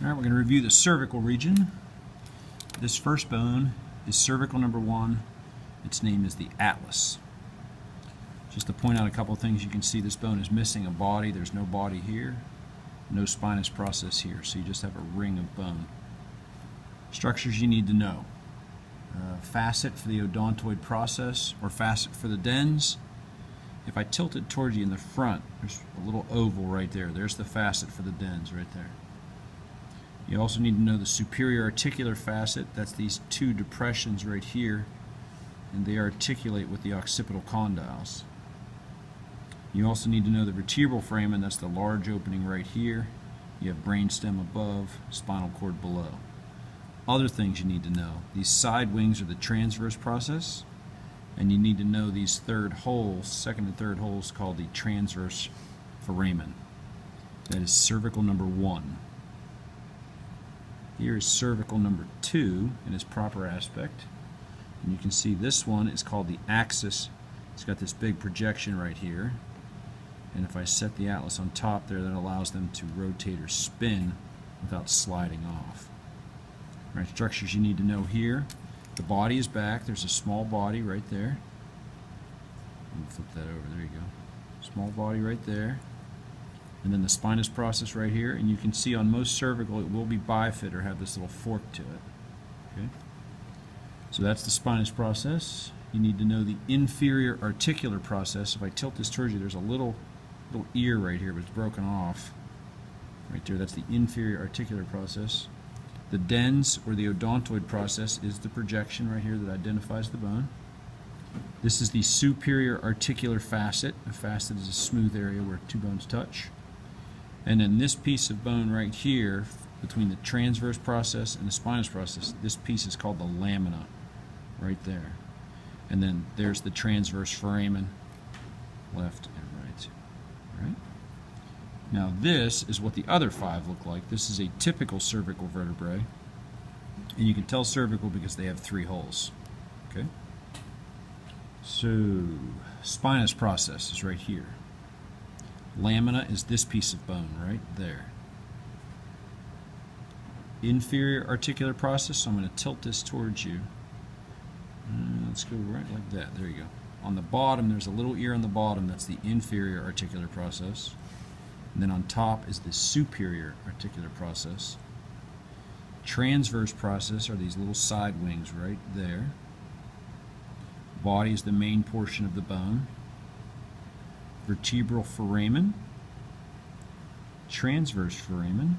All right, we're going to review the cervical region. This first bone is cervical number 1. Its name is the atlas. Just to point out a couple of things, you can see this bone is missing a body. There's no body here, no spinous process here, so you just have a ring of bone. Structures you need to know. Facet for the odontoid process, or facet for the dens. If I tilt it towards you in the front, there's a little oval right there. There's the facet for the dens right there. You also need to know the superior articular facet. That's these two depressions right here, and they articulate with the occipital condyles. You also need to know the vertebral foramen. That's the large opening right here. You have brainstem above, spinal cord below. Other things you need to know. These side wings are the transverse process, and you need to know these third holes, second and third holes, called the transverse foramen. That is cervical number 1. Here is cervical number 2 in its proper aspect. And you can see this one is called the axis. It's got this big projection right here. And if I set the atlas on top there, that allows them to rotate or spin without sliding off. All right, structures you need to know here. The body is back. There's a small body right there. Let me flip that over. There you go. Small body right there. And then the spinous process right here. And you can see on most cervical it will be bifid or have this little fork to it. Okay. So that's the spinous process. You need to know the inferior articular process. If I tilt this towards you, there's a little ear right here, but it's broken off. Right there, that's the inferior articular process. The dens, or the odontoid process, is the projection right here that identifies the bone. This is the superior articular facet. A facet is a smooth area where two bones touch. And then this piece of bone right here, between the transverse process and the spinous process, this piece is called the lamina, right there. And then there's the transverse foramen, left and right. Right? Now this is what the other 5 look like. This is a typical cervical vertebrae. And you can tell cervical because they have 3 holes. Okay? So, spinous process is right here. Lamina is this piece of bone right there. Inferior articular process, so I'm going to tilt this towards you. Let's go right like that. There you go. On the bottom, there's a little ear on the bottom. That's the inferior articular process. And then on top is the superior articular process. Transverse process are these little side wings right there. Body is the main portion of the bone. Vertebral foramen. Transverse foramen.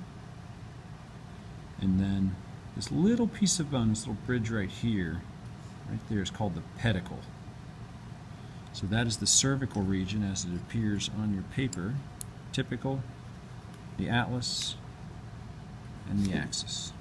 And then this little piece of bone, this little bridge right here, right there, is called the pedicle. So that is the cervical region as it appears on your paper. Typical, the atlas, and the axis.